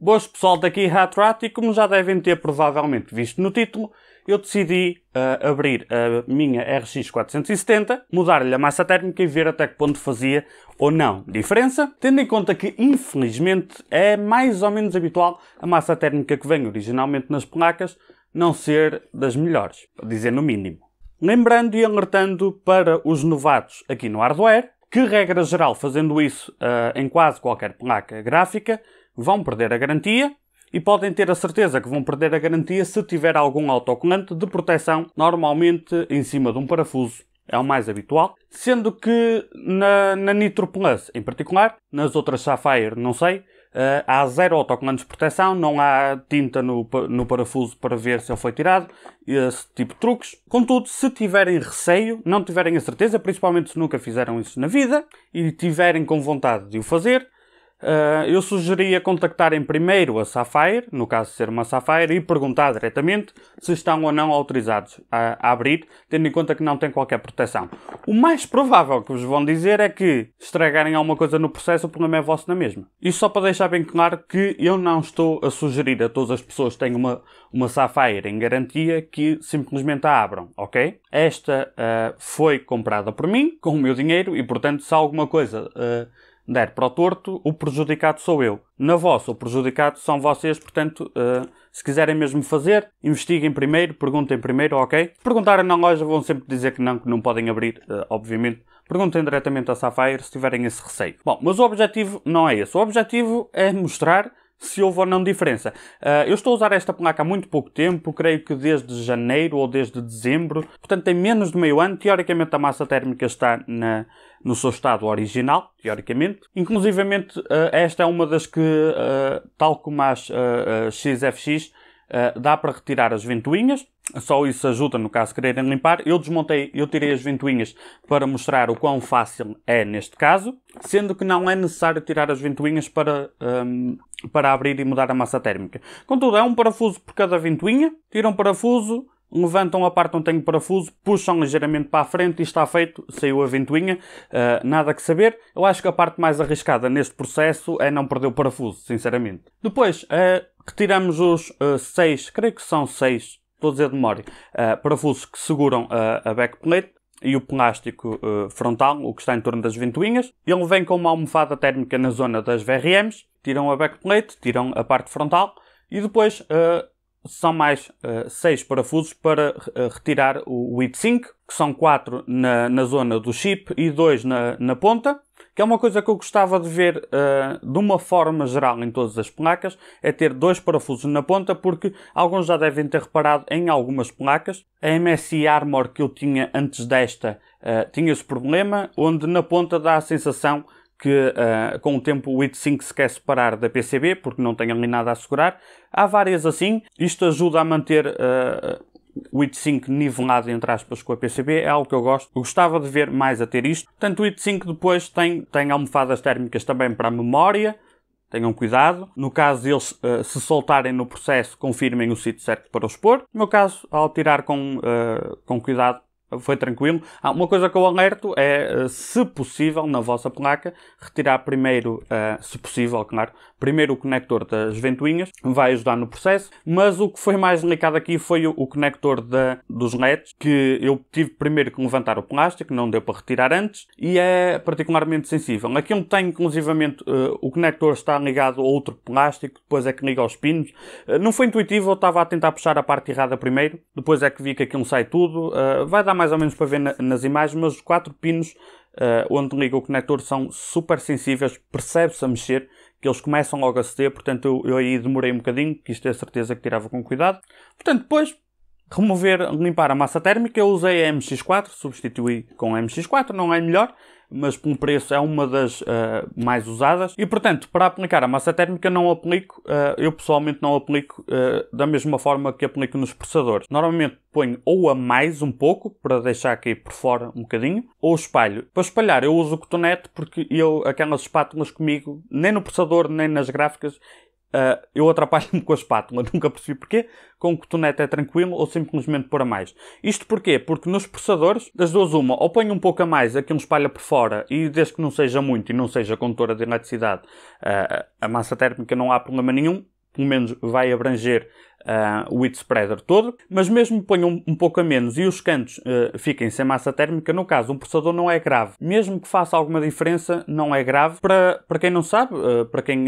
Boas pessoal, daqui Hatrat, e como já devem ter provavelmente visto no título, eu decidi abrir a minha RX 470, mudar-lhe a massa térmica e ver até que ponto fazia ou não diferença, tendo em conta que infelizmente é mais ou menos habitual a massa térmica que vem originalmente nas placas não ser das melhores, para dizer no mínimo. Lembrando e alertando para os novatos aqui no hardware, que regra geral fazendo isso em quase qualquer placa gráfica, vão perder a garantia e podem ter a certeza que vão perder a garantia se tiver algum autocolante de proteção, normalmente em cima de um parafuso. É o mais habitual. Sendo que na Nitro Plus em particular, nas outras Sapphire não sei, há zero autocolantes de proteção, não há tinta no parafuso para ver se ele foi tirado, esse tipo de truques. Contudo, se tiverem receio, não tiverem a certeza, principalmente se nunca fizeram isso na vida, e tiverem com vontade de o fazer, eu sugeria contactarem primeiro a Sapphire, no caso de ser uma Sapphire, e perguntar diretamente se estão ou não autorizados a abrir, tendo em conta que não tem qualquer proteção. O mais provável que vos vão dizer é que, se estragarem alguma coisa no processo, o problema é vosso na mesma. Isto só para deixar bem claro que eu não estou a sugerir a todas as pessoas que têm uma Sapphire em garantia que simplesmente a abram, ok? Esta foi comprada por mim, com o meu dinheiro, e portanto, se há alguma coisa der para o torto, o prejudicado sou eu. Na vossa, o prejudicado são vocês, portanto, se quiserem mesmo fazer, investiguem primeiro, perguntem primeiro, ok? Se perguntarem na loja, vão sempre dizer que não podem abrir, obviamente. Perguntem diretamente à Sapphire se tiverem esse receio. Bom, mas o objetivo não é esse. O objetivo é mostrar se houve ou não diferença. Eu estou a usar esta placa há muito pouco tempo, creio que desde janeiro ou desde dezembro, portanto tem menos de meio ano. Teoricamente a massa térmica está no seu estado original, teoricamente. Inclusivamente esta é uma das que, tal como as XFX, dá para retirar as ventoinhas. Só isso ajuda no caso quererem limpar. Eu tirei as ventoinhas para mostrar o quão fácil é neste caso, sendo que não é necessário tirar as ventoinhas para abrir e mudar a massa térmica. Contudo, é um parafuso por cada ventoinha. Tiram um parafuso, levantam a parte onde tem o parafuso, puxam ligeiramente para a frente e está feito, saiu a ventoinha, nada que saber. Eu acho que a parte mais arriscada neste processo é não perder o parafuso, sinceramente. Depois, retiramos os 6, creio que são 6, estou a dizer de memória, parafusos que seguram a backplate e o plástico frontal, o que está em torno das ventoinhas. Ele vem com uma almofada térmica na zona das VRMs, tiram a backplate, tiram a parte frontal e depois são mais 6 parafusos para retirar o heatsink, que são 4 na zona do chip e 2 na ponta, que é uma coisa que eu gostava de ver de uma forma geral em todas as placas, é ter 2 parafusos na ponta, porque alguns já devem ter reparado em algumas placas. A MSI Armor que eu tinha antes desta tinha esse problema, onde na ponta dá a sensação que com o tempo o heatsink se quer separar da PCB, porque não tem ali nada a segurar. Há várias assim. Isto ajuda a manter o heatsink nivelado, entre aspas, com a PCB. É algo que eu gosto. Eu gostava de ver mais a ter isto. Portanto, o heatsink depois tem almofadas térmicas também para a memória. Tenham cuidado. No caso deles se soltarem no processo, confirmem o sítio certo para os pôr. No meu caso, ao tirar com cuidado, foi tranquilo. Uma coisa que eu alerto é, se possível, na vossa placa, retirar primeiro, se possível, claro, primeiro o conector das ventoinhas, vai ajudar no processo, mas o que foi mais delicado aqui foi o conector dos LEDs, que eu tive primeiro que levantar o plástico, não deu para retirar antes, e é particularmente sensível. Aquilo tem, inclusivamente, o conector está ligado a outro plástico, depois é que liga aos pinos. Não foi intuitivo, eu estava a tentar puxar a parte errada primeiro, depois é que vi que aquilo sai tudo. Vai dar mais ou menos para ver nas imagens, mas os 4 pinos onde liga o conector são super sensíveis, percebe-se a mexer, que eles começam logo a ceder, portanto eu aí demorei um bocadinho, quis ter certeza que tirava com cuidado. Portanto, depois, limpar a massa térmica, eu usei a MX4, substituí com a MX4, não é melhor, mas pelo preço é uma das mais usadas. E, portanto, para aplicar a massa térmica não aplico, eu pessoalmente não aplico da mesma forma que aplico nos processadores. Normalmente ponho ou a mais um pouco, para deixar cair por fora um bocadinho, ou espalho. Para espalhar eu uso o cotonete, porque aquelas espátulas comigo, nem no processador, nem nas gráficas, eu atrapalho-me com a espátula, nunca percebi porquê. Com o cotonete é tranquilo ou simplesmente pôr a mais. Isto porquê? Porque nos processadores, das duas uma, ou ponho um pouco a mais, aquilo espalha por fora e desde que não seja muito e não seja condutora de eletricidade, a massa térmica não há problema nenhum. pelo menos vai abranger o width spreader todo, mas mesmo que ponham um pouco a menos e os cantos fiquem sem massa térmica, no caso, um processador não é grave. Mesmo que faça alguma diferença, não é grave. Para quem não sabe, para quem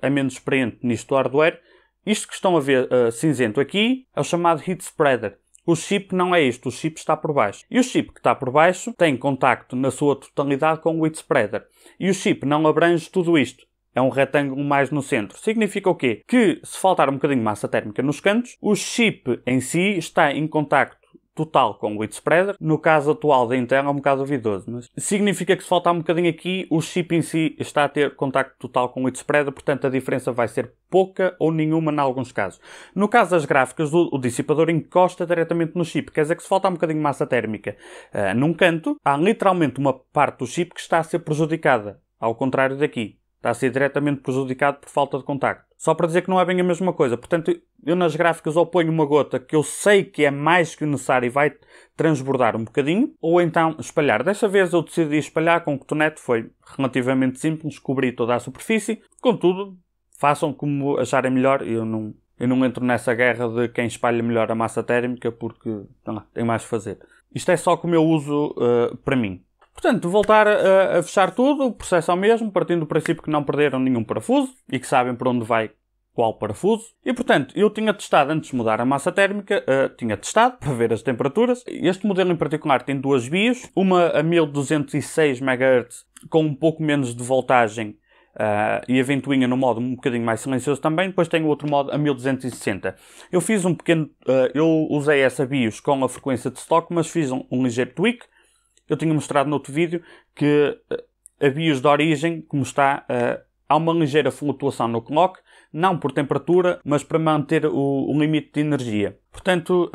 é menos experiente nisto do hardware, isto que estão a ver cinzento aqui é o chamado heat spreader. O chip não é isto, o chip está por baixo. E o chip que está por baixo tem contacto na sua totalidade com o width spreader. E o chip não abrange tudo isto. É um retângulo mais no centro. Significa o quê? Que se faltar um bocadinho de massa térmica nos cantos, o chip em si está em contacto total com o width spreader. No caso atual da Intel é um bocado duvidoso, mas significa que se faltar um bocadinho aqui, o chip em si está a ter contacto total com o width spreader, portanto a diferença vai ser pouca ou nenhuma em alguns casos. No caso das gráficas, o dissipador encosta diretamente no chip, quer dizer que se faltar um bocadinho de massa térmica num canto, há literalmente uma parte do chip que está a ser prejudicada, ao contrário daqui. Está a ser diretamente prejudicado por falta de contacto. Só para dizer que não é bem a mesma coisa. Portanto, eu nas gráficas ou ponho uma gota que eu sei que é mais que necessário e vai transbordar um bocadinho, ou então espalhar. Desta vez eu decidi espalhar com cotonete, foi relativamente simples, cobri toda a superfície. Contudo, façam como acharem melhor. Eu não entro nessa guerra de quem espalha melhor a massa térmica, porque tem mais a fazer. Isto é só como eu uso para mim. Portanto, voltar a fechar tudo, o processo é o mesmo, partindo do princípio que não perderam nenhum parafuso e que sabem para onde vai qual parafuso. E, portanto, eu tinha testado, antes de mudar a massa térmica, tinha testado para ver as temperaturas. Este modelo em particular tem duas BIOS, uma a 1206 MHz com um pouco menos de voltagem e a ventoinha no modo um bocadinho mais silencioso também. Depois tem o outro modo a 1260. Eu fiz um pequeno... eu usei essa BIOS com a frequência de stock, mas fiz um ligeiro tweak. Eu tinha mostrado no outro vídeo que a BIOS de origem, como está, há uma ligeira flutuação no clock, não por temperatura, mas para manter o limite de energia. Portanto,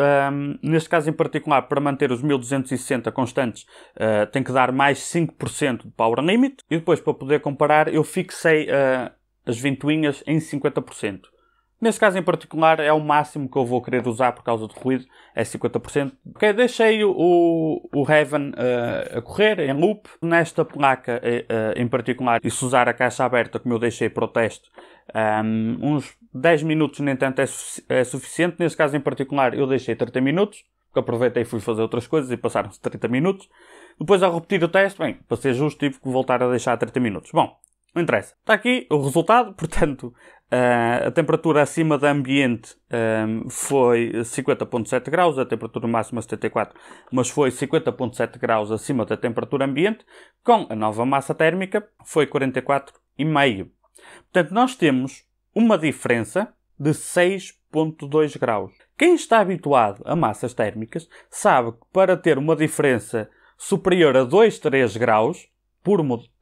neste caso em particular, para manter os 1260 constantes, tem que dar mais 5% de power limit. E depois, para poder comparar, eu fixei as ventoinhas em 50%. Neste caso em particular é o máximo que eu vou querer usar por causa do ruído, é 50%. Ok, deixei o Heaven a correr em loop. Nesta placa em particular, e se usar a caixa aberta como eu deixei para o teste, uns 10 minutos nem tanto é suficiente. Neste caso em particular eu deixei 30 minutos, porque aproveitei e fui fazer outras coisas e passaram-se 30 minutos. Depois ao repetir o teste, bem, para ser justo tive que voltar a deixar 30 minutos. Bom, não interessa. Está aqui o resultado, portanto... a temperatura acima da ambiente foi 50.7 graus, a temperatura máxima 74, mas foi 50.7 graus acima da temperatura ambiente. Com a nova massa térmica foi 44,5. Portanto, nós temos uma diferença de 6.2 graus. Quem está habituado a massas térmicas sabe que para ter uma diferença superior a 2, 3 graus,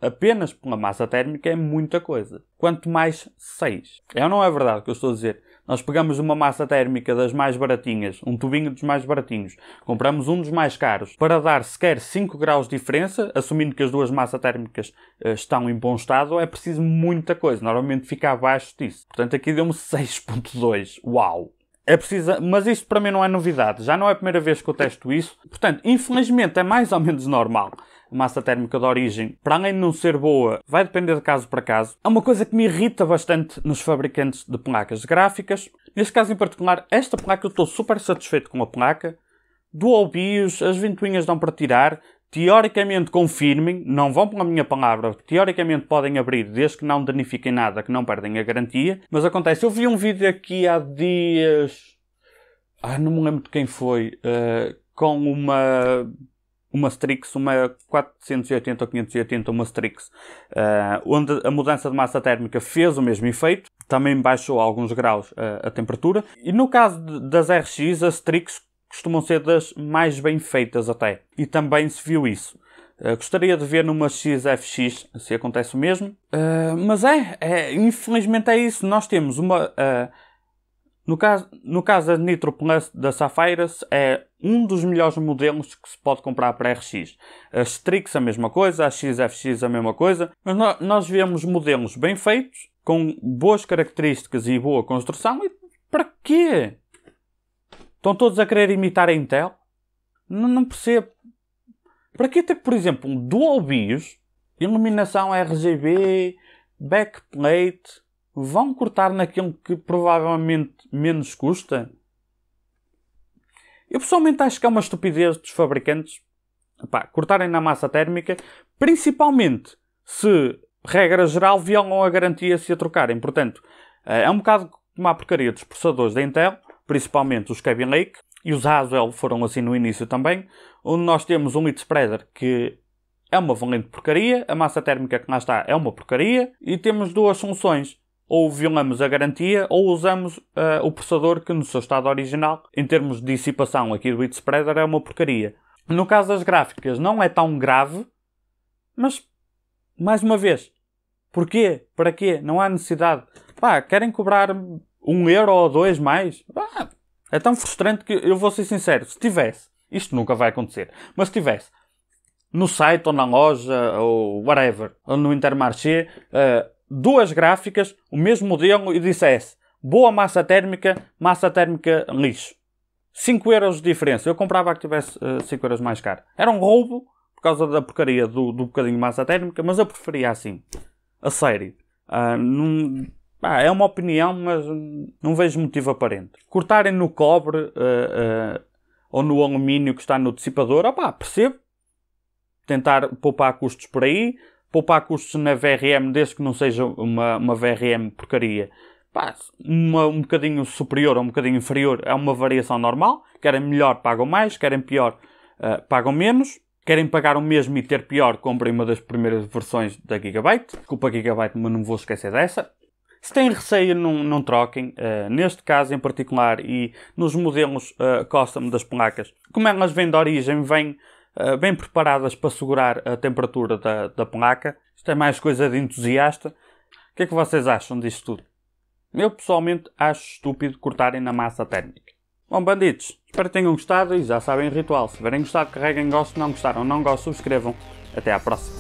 apenas pela massa térmica é muita coisa. Quanto mais 6. É ou não é verdade o que eu estou a dizer? Nós pegamos uma massa térmica das mais baratinhas, um tubinho dos mais baratinhos, compramos um dos mais caros, para dar sequer 5 graus de diferença, assumindo que as duas massas térmicas estão em bom estado, é preciso muita coisa. Normalmente fica abaixo disso. Portanto, aqui deu-me 6.2. Uau! É preciso, mas isto para mim não é novidade. Já não é a primeira vez que eu testo isso. Portanto, infelizmente é mais ou menos normal. A massa térmica de origem, para além de não ser boa, vai depender de caso para caso. Há uma coisa que me irrita bastante nos fabricantes de placas gráficas. Neste caso em particular, esta placa eu estou super satisfeito com a placa. Dual BIOS, as ventoinhas dão para tirar. Teoricamente confirmem, não vão pela minha palavra, teoricamente podem abrir desde que não danifiquem nada, que não perdem a garantia. Mas acontece, eu vi um vídeo aqui há dias, não me lembro de quem foi, com uma Strix, uma 480 ou 580, uma Strix, onde a mudança de massa térmica fez o mesmo efeito, também baixou alguns graus a temperatura. E no caso das RX, as Strix costumam ser das mais bem feitas até. E também se viu isso. Gostaria de ver numa XFX se acontece o mesmo. Mas infelizmente é isso. Nós temos uma... no caso da Nitro Plus da Sapphires é um dos melhores modelos que se pode comprar para RX. A Strix a mesma coisa, a XFX a mesma coisa. Mas nós vemos modelos bem feitos, com boas características e boa construção. E para quê? Estão todos a querer imitar a Intel? Não percebo. Para que ter, por exemplo, um Dual BIOS, iluminação RGB, backplate, vão cortar naquilo que provavelmente menos custa? Eu pessoalmente acho que é uma estupidez dos fabricantes cortarem na massa térmica, principalmente se, regra geral, violam a garantia se a trocarem. Portanto, é um bocado como a porcaria dos processadores da Intel, principalmente os Kaby Lake, e os Haswell foram assim no início também, onde nós temos um heat spreader que é uma valente porcaria, a massa térmica que lá está é uma porcaria, e temos duas soluções. Ou violamos a garantia, ou usamos o processador que no seu estado original, em termos de dissipação aqui do heat spreader, é uma porcaria. No caso das gráficas não é tão grave, mas, mais uma vez, porquê? Para quê? Não há necessidade. Querem cobrar 1€ ou 2 mais? É tão frustrante que, eu vou ser sincero, se tivesse, isto nunca vai acontecer, mas se tivesse, no site ou na loja, ou whatever, ou no Intermarché, 2 gráficas, o mesmo modelo, e dissesse boa massa térmica lixo. 5€ de diferença. Eu comprava que tivesse 5€ mais caro. Era um roubo, por causa da porcaria do bocadinho de massa térmica, mas eu preferia assim. A sério. É uma opinião, mas não vejo motivo aparente. Cortarem no cobre ou no alumínio que está no dissipador, percebo. Tentar poupar custos por aí. Poupar custos na VRM, desde que não seja uma VRM porcaria. Um bocadinho superior ou um bocadinho inferior é uma variação normal. Querem melhor, pagam mais. Querem pior, pagam menos. Querem pagar o mesmo e ter pior, comprem uma das primeiras versões da Gigabyte. Desculpa Gigabyte, mas não vou esquecer dessa. Se têm receio, não troquem. Neste caso em particular e nos modelos custom das placas, como elas vêm de origem, vêm bem preparadas para segurar a temperatura da placa. Isto é mais coisa de entusiasta. O que é que vocês acham disto tudo? Eu pessoalmente acho estúpido cortarem na massa térmica. Bom, bandidos, espero que tenham gostado e já sabem o ritual. Se tiverem gostado, carreguem gosto, não gostaram, não gostam, subscrevam. Até à próxima.